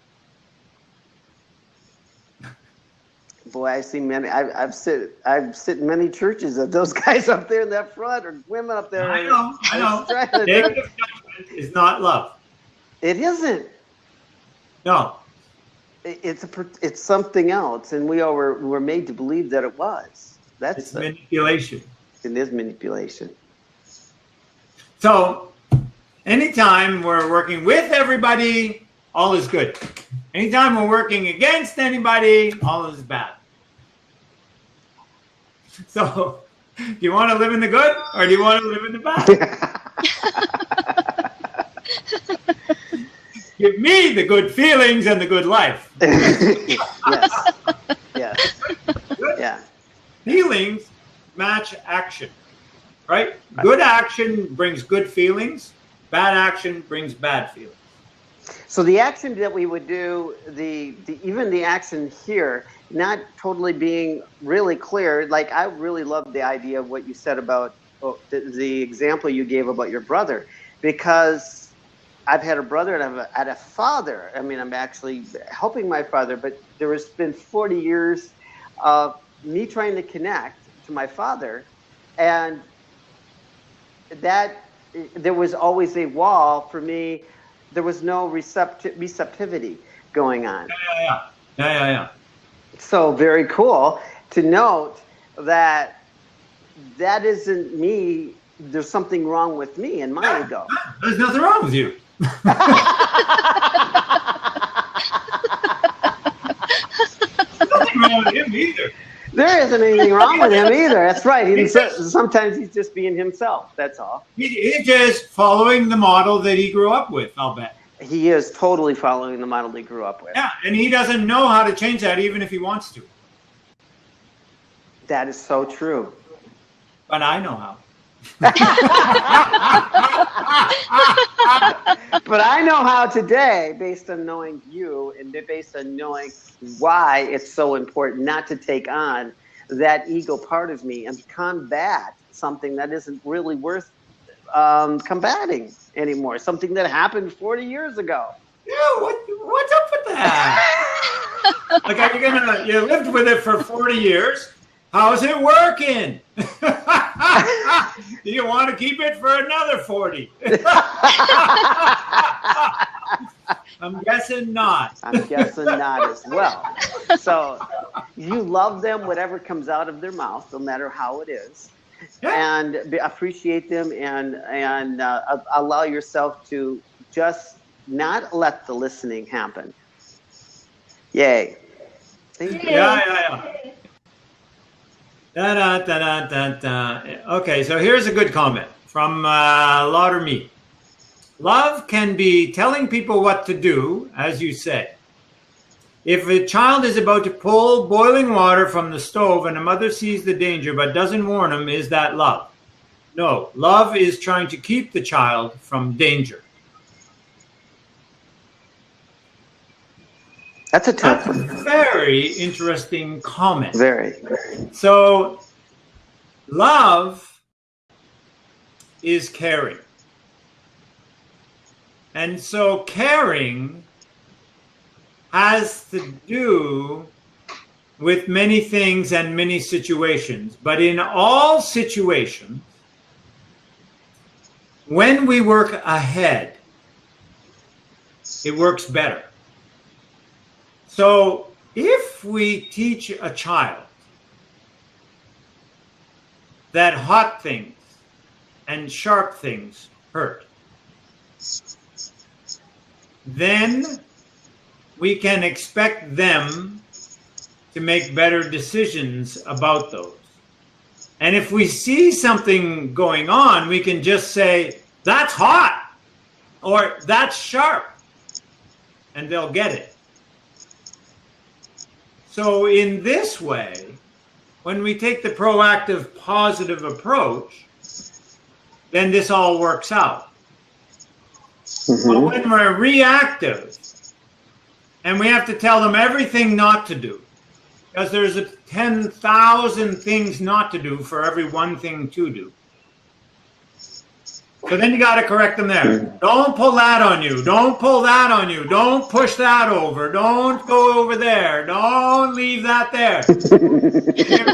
Boy, I've seen many. I've sit in many churches of those guys up there in that front, or women up there. I know. Negative judgment is not love. It isn't. No. It's something else, and we all were made to believe that it was. It's manipulation. It is manipulation. So, anytime we're working with everybody, all is good. Anytime we're working against anybody, all is bad. So, do you want to live in the good, or do you want to live in the bad? Give me the good feelings and the good life. Yes. Yeah. Feelings match action, right? Good action brings good feelings. Bad action brings bad feelings. So the action that we would do, even the action here, not totally being really clear. Like, I really love the idea of what you said about the example you gave about your brother, because I've had a brother and I've had a father. I mean, I'm actually helping my father, but there has been 40 years of me trying to connect to my father, and that there was always a wall for me. There was no receptivity going on. Yeah. So very cool to note that that isn't me. There's something wrong with me and my ego. There's nothing wrong with you. Nothing wrong with him either. There isn't anything wrong with him either. That's right. Sometimes he's just being himself. That's all. He's just following the model that he grew up with, I'll bet. He is totally following the model he grew up with. Yeah, and he doesn't know how to change that even if he wants to. That is so true. But I know how. But I know how today, based on knowing you and based on knowing why it's so important not to take on that ego part of me and combat something that isn't really worth combating anymore. Something that happened 40 years ago. Yeah, what's up with that? Like, you lived with it for 40 years. How's it working? Do you want to keep it for another 40? I'm guessing not. I'm guessing not as well. So you love them, whatever comes out of their mouth, no matter how it is. Yeah. And appreciate them and allow yourself to just not let the listening happen. Yay. Thank you. Yeah. Okay, so here's a good comment from Lauder Me. Love can be telling people what to do, as you said. If a child is about to pull boiling water from the stove and a mother sees the danger but doesn't warn him, is that love? No, love is trying to keep the child from danger. That's a tough one. Very interesting comment. Very. So, love is caring. And so caring has to do with many things and many situations. But in all situations, when we work ahead, it works better. So if we teach a child that hot things and sharp things hurt, then we can expect them to make better decisions about those. And if we see something going on, we can just say, that's hot, or that's sharp, and they'll get it. So in this way, when we take the proactive, positive approach, then this all works out. Mm-hmm. But when we're reactive, and we have to tell them everything not to do, because there's 10,000 things not to do for every one thing to do. So then you got to correct them there. Don't pull that on you. Don't pull that on you. Don't push that over. Don't go over there. Don't leave that there. You're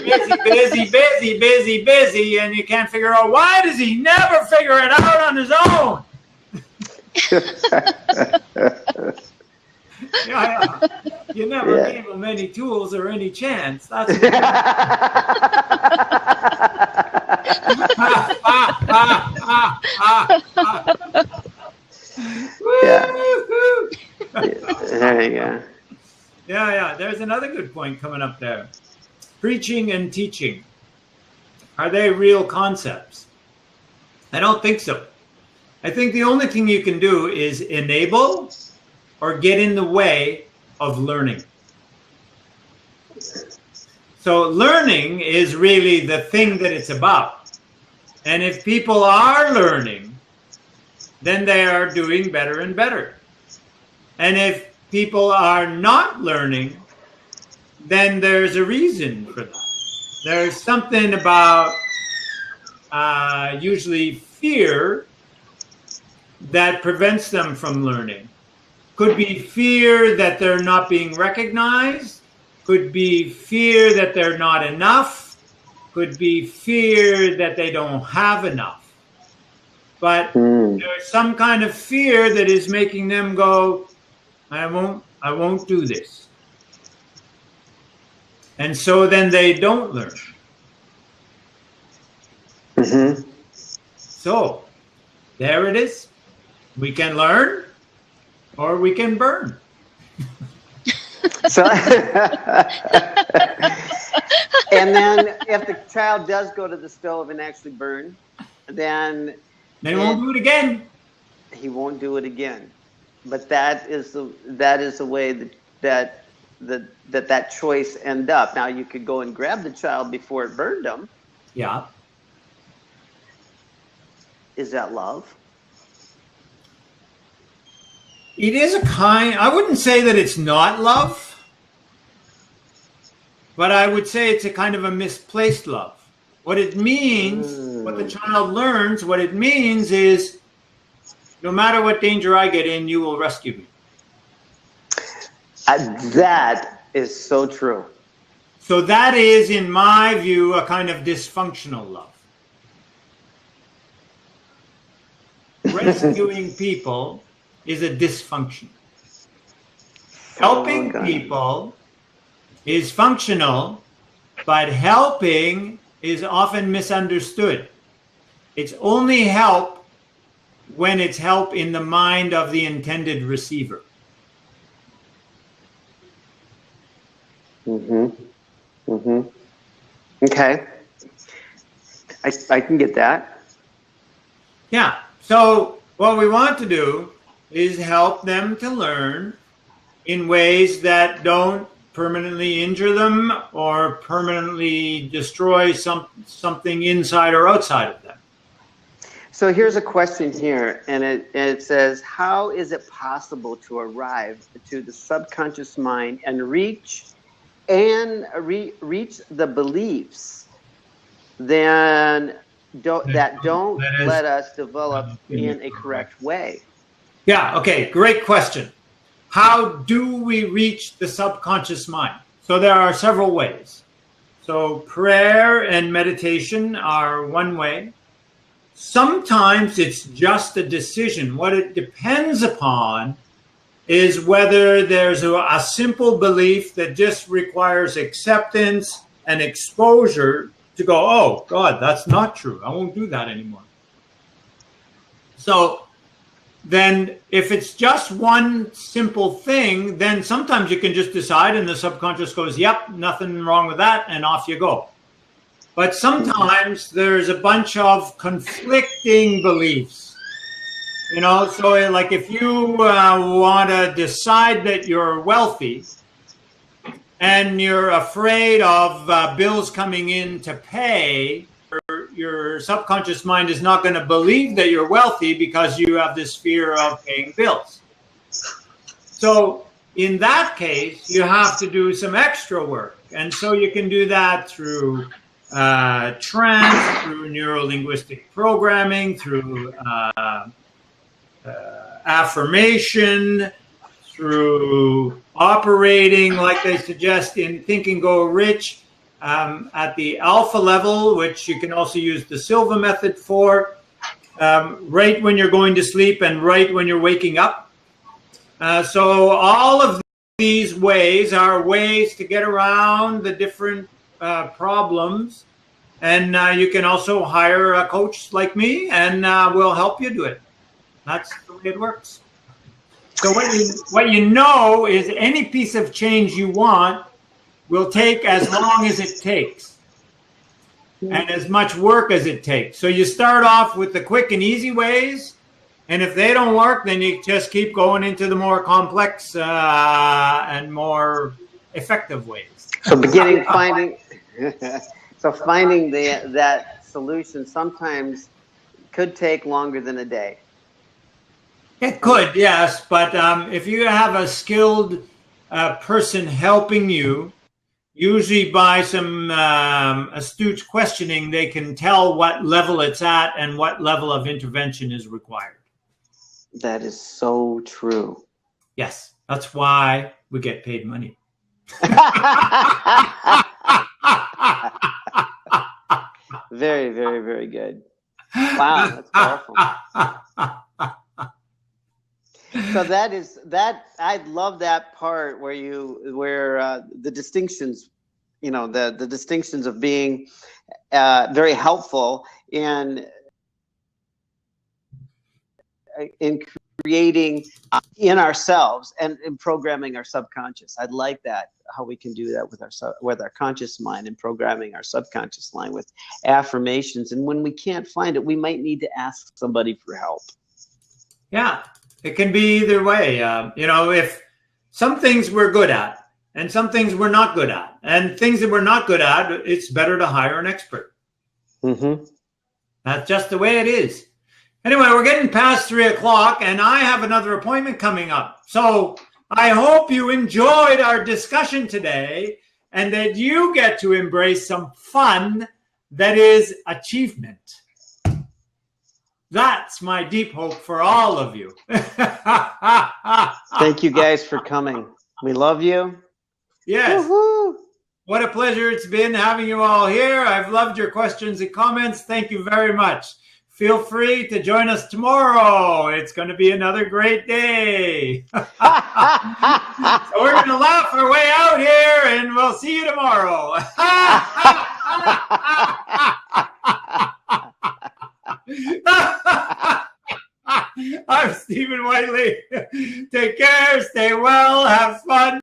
busy, and you can't figure out, why does he never figure it out on his own? Yeah. You never gave him any tools or any chance. That's There you go. Yeah. There's another good point coming up there. Preaching and teaching. Are they real concepts? I don't think so. I think the only thing you can do is enable or get in the way of learning. So learning is really the thing that it's about. And if people are learning, then they are doing better and better. And if people are not learning, then there's a reason for that. There's something about usually fear that prevents them from learning. Could be fear that they're not being recognized, could be fear that they're not enough, could be fear that they don't have enough. But there's some kind of fear that is making them go, I won't do this. And so then they don't learn. So there it is. We can learn or we can burn. So, and then if the child does go to the stove and actually burn, then they won't do it again. He won't do it again. But that is the way that choice end up. Now you could go and grab the child before it burned them. Yeah. Is that love? It is a kind, I wouldn't say that it's not love, but I would say it's a kind of a misplaced love. What it means, what the child learns, what it means is, no matter what danger I get in, you will rescue me. That is so true. So that is, in my view, a kind of dysfunctional love. Rescuing people is a dysfunction. Helping people is functional, but helping is often misunderstood. It's only help when it's help in the mind of the intended receiver. Okay. I can get that. Yeah. So what we want to do is help them to learn in ways that don't permanently injure them or permanently destroy something inside or outside of them. So here's a question here, and it says, how is it possible to arrive to the subconscious mind and reach the beliefs that don't let us develop in a correct way? Yeah, okay, great question. How do we reach the subconscious mind? So there are several ways. So prayer and meditation are one way. Sometimes it's just a decision. What it depends upon is whether there's a simple belief that just requires acceptance and exposure to go, oh, God, that's not true. I won't do that anymore. So then if it's just one simple thing, then sometimes you can just decide and the subconscious goes, yep, nothing wrong with that, and off you go. But sometimes there's a bunch of conflicting beliefs. You know, so like if you want to decide that you're wealthy and you're afraid of bills coming in to pay, your subconscious mind is not going to believe that you're wealthy because you have this fear of paying bills. So in that case, you have to do some extra work. And so you can do that through trance, through neuro-linguistic programming, through affirmation, through operating, like they suggest in Think and Go Rich, at the alpha level, which you can also use the Silva method for, right when you're going to sleep and right when you're waking up. So all of these ways are ways to get around the different problems. And you can also hire a coach like me and we'll help you do it. That's the way it works. So what you know is any piece of change you want will take as long as it takes and as much work as it takes. So you start off with the quick and easy ways, and if they don't work, then you just keep going into the more complex and more effective ways. So finding that solution sometimes could take longer than a day. It could, yes, but if you have a skilled person helping you, usually by some astute questioning, they can tell what level it's at and what level of intervention is required. That is so true. Yes, that's why we get paid money. Very, very, very good. Wow, that's powerful. So I love that part where the distinctions, the distinctions of being very helpful in creating in ourselves and in programming our subconscious. I'd like that, how we can do that with our conscious mind and programming our subconscious mind with affirmations. And when we can't find it, we might need to ask somebody for help. Yeah, it can be either way. If some things we're good at and some things we're not good at, and things that we're not good at, it's better to hire an expert. Mm-hmm. That's just the way it is. Anyway, we're getting past 3 o'clock and I have another appointment coming up. So I hope you enjoyed our discussion today and that you get to embrace some fun that is achievement. That's my deep hope for all of you. Thank you guys for coming. We love you. Yes. Woo-hoo. What a pleasure it's been having you all here. I've loved your questions and comments. Thank you very much. Feel free to join us tomorrow. It's going to be another great day. So we're going to laugh our way out here, and we'll see you tomorrow. I'm Stephen Whiteley. Take care, stay well, have fun.